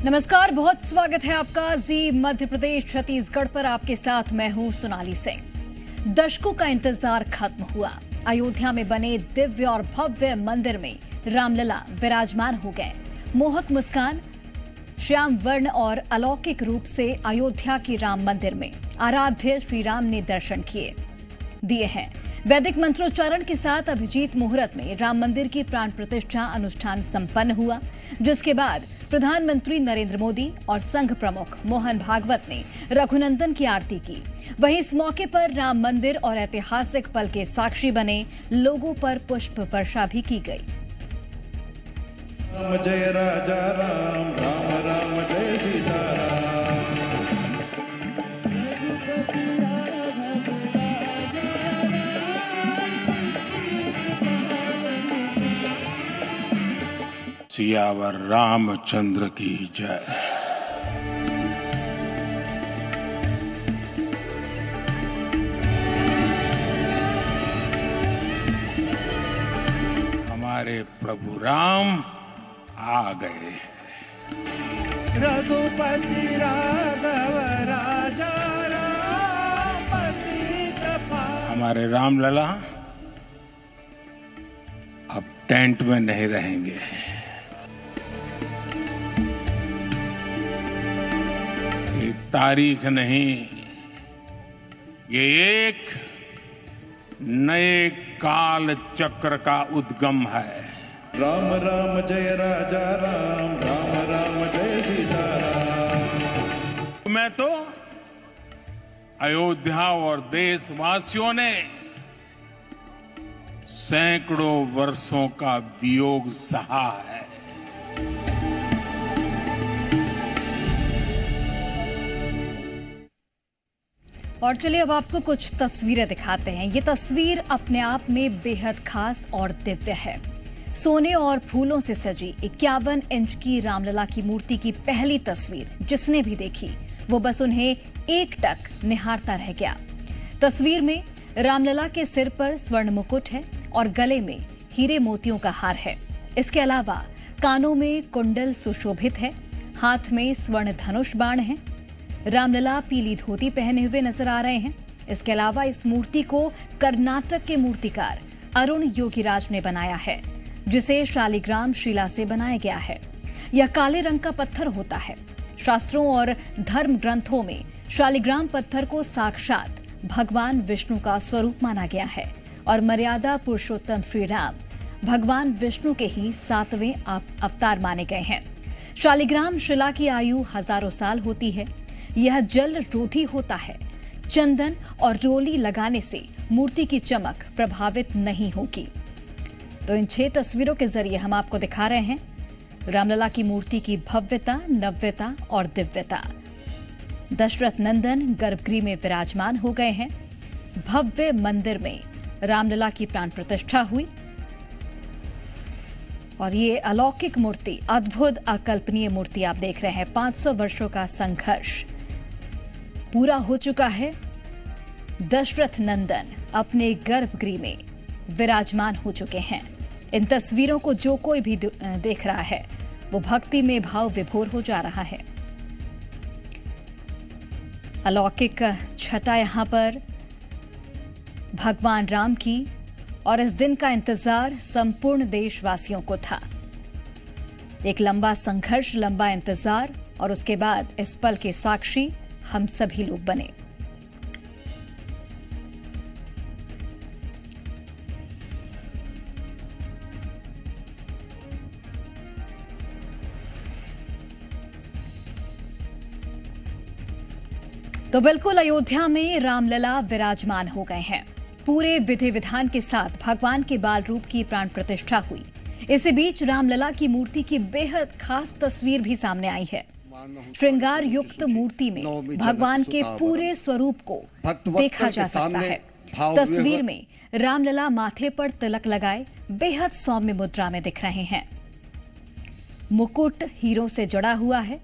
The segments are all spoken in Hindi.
नमस्कार, बहुत स्वागत है आपका जी मध्य प्रदेश छत्तीसगढ़ पर। आपके साथ मैं हूं सोनाली सिंह। दशकों का इंतजार खत्म हुआ। अयोध्या में बने दिव्य और भव्य मंदिर में रामलला विराजमान हो गए। मोहक मुस्कान, श्याम वर्ण और अलौकिक रूप से अयोध्या के राम मंदिर में आराध्य श्री राम ने दर्शन दिए हैं। वैदिक मंत्रोच्चारण के साथ अभिजीत मुहूर्त में राम मंदिर की प्राण प्रतिष्ठा अनुष्ठान संपन्न हुआ, जिसके बाद प्रधानमंत्री नरेंद्र मोदी और संघ प्रमुख मोहन भागवत ने रघुनंदन की आरती की। वहीं इस मौके पर राम मंदिर और ऐतिहासिक पल के साक्षी बने लोगों पर पुष्प वर्षा भी की गई। राम जय राजा राम, राम राम जय सीताराम। सियावर रामचंद्र की जय। हमारे प्रभु राम आ गए। रघुपति राघव राजा राम पतित पावन। हमारे रामलला अब टेंट में नहीं रहेंगे। तारीख नहीं, ये एक नए काल चक्र का उद्गम है। राम राम जय राजा राम, राम राम जय सीताराम। मैं तो अयोध्या और देशवासियों ने सैकड़ों वर्षों का वियोग सहा है। और चलिए अब आपको कुछ तस्वीरें दिखाते हैं। ये तस्वीर अपने आप में बेहद खास और दिव्य है। सोने और फूलों से सजी 51 इंच की रामलला की मूर्ति की पहली तस्वीर जिसने भी देखी वो बस उन्हें एकटक निहारता रह गया। तस्वीर में रामलला के सिर पर स्वर्ण मुकुट है और गले में हीरे मोतियों का हार है। इसके अलावा कानों में कुंडल सुशोभित है, हाथ में स्वर्ण धनुष बाण है। रामलला पीली धोती पहने हुए नजर आ रहे हैं। इसके अलावा इस मूर्ति को कर्नाटक के मूर्तिकार अरुण योगीराज ने बनाया है, जिसे शालिग्राम शिला से बनाया गया है। यह काले रंग का पत्थर होता है। शास्त्रों और धर्म ग्रंथों में शालिग्राम पत्थर को साक्षात भगवान विष्णु का स्वरूप माना गया है और मर्यादा पुरुषोत्तम श्री राम भगवान विष्णु के ही 7वें अवतार माने गए हैं। शालिग्राम शिला की आयु हजारों साल होती है। यह जल रोधी होता है। चंदन और रोली लगाने से मूर्ति की चमक प्रभावित नहीं होगी। तो इन 6 तस्वीरों के जरिए हम आपको दिखा रहे हैं रामलला की मूर्ति की भव्यता, नव्यता और दिव्यता। दशरथ नंदन गर्भगृह में विराजमान हो गए हैं। भव्य मंदिर में रामलला की प्राण प्रतिष्ठा हुई और ये अलौकिक मूर्ति, अद्भुत अकल्पनीय मूर्ति आप देख रहे हैं। 500 वर्षों का संघर्ष पूरा हो चुका है। दशरथ नंदन अपने गर्भगृह में विराजमान हो चुके हैं। इन तस्वीरों को जो कोई भी देख रहा है वो भक्ति में भाव विभोर हो जा रहा है। अलौकिक छटा यहां पर भगवान राम की, और इस दिन का इंतजार संपूर्ण देशवासियों को था। एक लंबा संघर्ष, लंबा इंतजार, और उसके बाद इस पल के साक्षी हम सभी लोग बने। तो बिल्कुल अयोध्या में रामलला विराजमान हो गए हैं। पूरे विधि विधान के साथ भगवान के बाल रूप की प्राण प्रतिष्ठा हुई। इसी बीच रामलला की मूर्ति की बेहद खास तस्वीर भी सामने आई है। श्रृंगार युक्त मूर्ति में भगवान के पूरे स्वरूप को देखा जा सकता है। तस्वीर में रामलला माथे पर तिलक लगाए बेहद सौम्य मुद्रा में दिख रहे हैं। मुकुट हीरों से जुड़ा हुआ है।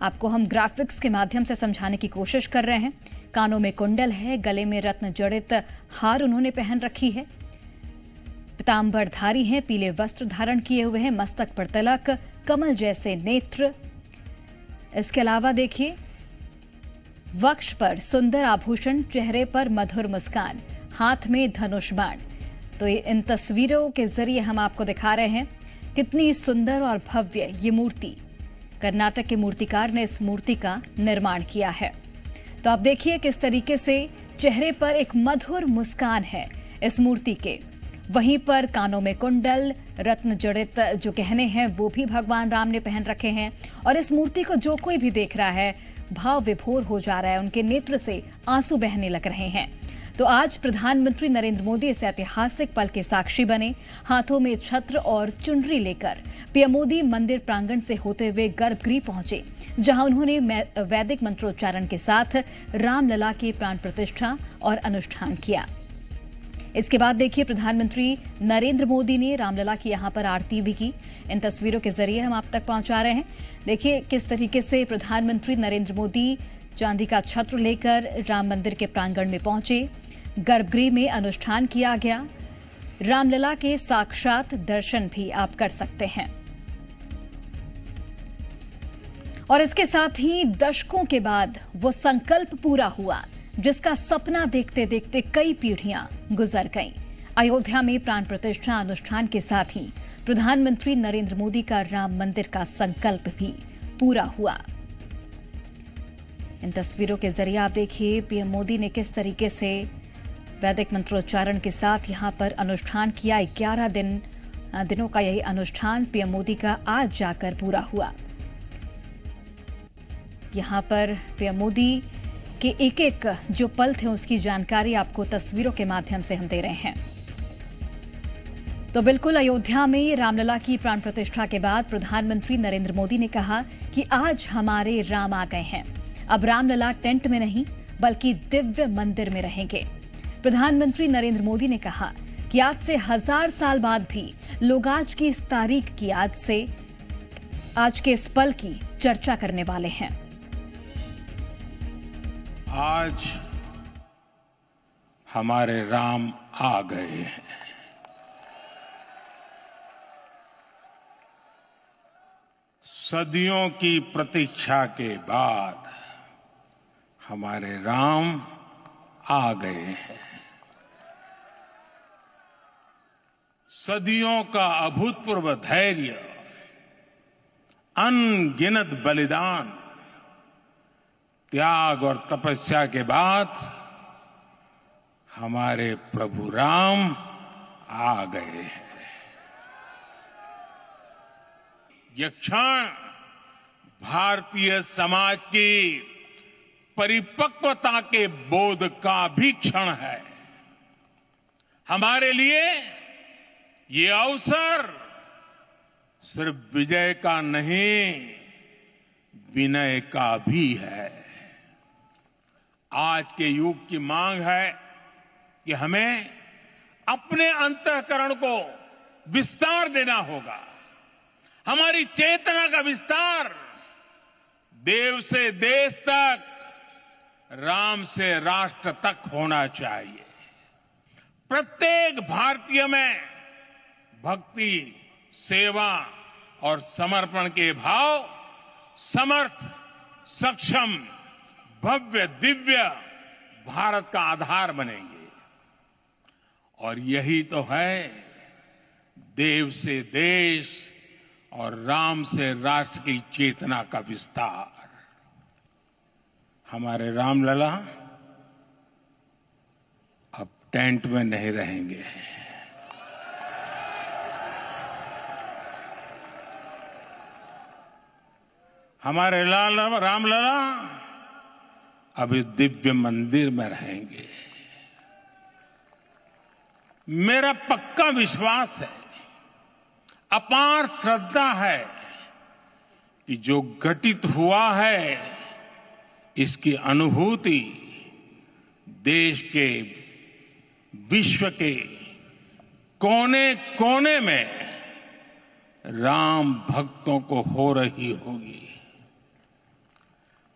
आपको हम ग्राफिक्स के माध्यम से समझाने की कोशिश कर रहे हैं। कानों में कुंडल है, गले में रत्न जड़ित हार उन्होंने पहन रखी है। पीतांबरधारी हैं, पीले वस्त्र धारण किए हुए हैं, मस्तक पर तिलक, कमल जैसे नेत्र, इसके अलावा देखिए, वक्ष पर सुंदर आभूषण, चेहरे पर मधुर मुस्कान, हाथ में धनुष बाण। तो इन तस्वीरों के जरिए हम आपको दिखा रहे हैं कितनी सुंदर और भव्य ये मूर्ति। कर्नाटक के मूर्तिकार ने इस मूर्ति का निर्माण किया है। तो आप देखिए किस तरीके से चेहरे पर एक मधुर मुस्कान है इस मूर्ति के। वहीं पर कानों में कुंडल, रत्न जड़ित जो गहने हैं वो भी भगवान राम ने पहन रखे हैं। और इस मूर्ति को जो कोई भी देख रहा है भाव विभोर हो जा रहा है, उनके नेत्र से आंसू बहने लग रहे हैं। तो आज प्रधानमंत्री नरेंद्र मोदी इस ऐतिहासिक पल के साक्षी बने। हाथों में छत्र और चुनरी लेकर पीएम मोदी मंदिर प्रांगण से होते हुए गर्भगृह पहुंचे, जहां उन्होंने वैदिक मंत्रोच्चारण के साथ रामलला की प्राण प्रतिष्ठा और अनुष्ठान किया। इसके बाद देखिए, प्रधानमंत्री नरेंद्र मोदी ने रामलला की यहां पर आरती भी की। इन तस्वीरों के जरिए हम आप तक पहुंचा रहे हैं। देखिए किस तरीके से प्रधानमंत्री नरेंद्र मोदी चांदी का छत्र लेकर राम मंदिर के प्रांगण में पहुंचे। गर्भगृह में अनुष्ठान किया गया। रामलला के साक्षात दर्शन भी आप कर सकते हैं। और इसके साथ ही दशकों के बाद वो संकल्प पूरा हुआ जिसका सपना देखते देखते कई पीढ़ियां गुजर गईं। अयोध्या में प्राण प्रतिष्ठा अनुष्ठान के साथ ही प्रधानमंत्री नरेंद्र मोदी का राम मंदिर का संकल्प भी पूरा हुआ। इन तस्वीरों के जरिए आप देखिए पीएम मोदी ने किस तरीके से वैदिक मंत्रोच्चारण के साथ यहां पर अनुष्ठान किया। 11 दिनों का यही अनुष्ठान पीएम मोदी का आज जाकर पूरा हुआ। यहां पर पीएम मोदी के एक एक जो पल थे उसकी जानकारी आपको तस्वीरों के माध्यम से हम दे रहे हैं। तो बिल्कुल अयोध्या में रामलला की प्राण प्रतिष्ठा के बाद प्रधानमंत्री नरेंद्र मोदी ने कहा कि आज हमारे राम आ गए हैं। अब रामलला टेंट में नहीं बल्कि दिव्य मंदिर में रहेंगे। प्रधानमंत्री नरेंद्र मोदी ने कहा कि आज से 1000 साल बाद भी लोग आज की इस तारीख की, आज के इस पल की चर्चा करने वाले हैं। आज हमारे राम आ गए हैं। सदियों की प्रतीक्षा के बाद हमारे राम आ गए हैं। सदियों का अभूतपूर्व धैर्य, अनगिनत बलिदान, त्याग और तपस्या के बाद हमारे प्रभु राम आ गए हैं। यह क्षण भारतीय समाज की परिपक्वता के बोध का भी क्षण है। हमारे लिए ये अवसर सिर्फ विजय का नहीं, विनय का भी है। आज के युग की मांग है कि हमें अपने अंतःकरण को विस्तार देना होगा। हमारी चेतना का विस्तार देव से देश तक, राम से राष्ट्र तक होना चाहिए। प्रत्येक भारतीय में भक्ति, सेवा और समर्पण के भाव समर्थ, सक्षम, भव्य, दिव्य भारत का आधार बनेंगे। और यही तो है देव से देश और राम से राष्ट्र की चेतना का विस्तार। हमारे रामलला अब टेंट में नहीं रहेंगे। हमारे रामलला अब इस दिव्य मंदिर में रहेंगे। मेरा पक्का विश्वास है, अपार श्रद्धा है कि जो घटित हुआ है इसकी अनुभूति देश के, विश्व के कोने कोने में राम भक्तों को हो रही होगी।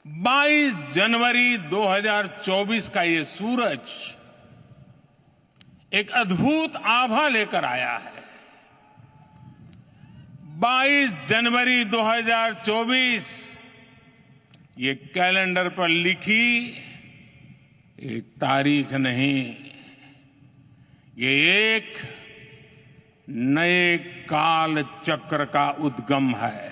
22 जनवरी 2024 का ये सूरज एक अद्भुत आभा लेकर आया है। 22 जनवरी 2024 ये कैलेंडर पर लिखी एक तारीख नहीं, ये एक नए काल चक्र का उद्गम है।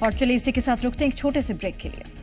और चलिए इसी के साथ रुकते हैं एक छोटे से ब्रेक के लिए।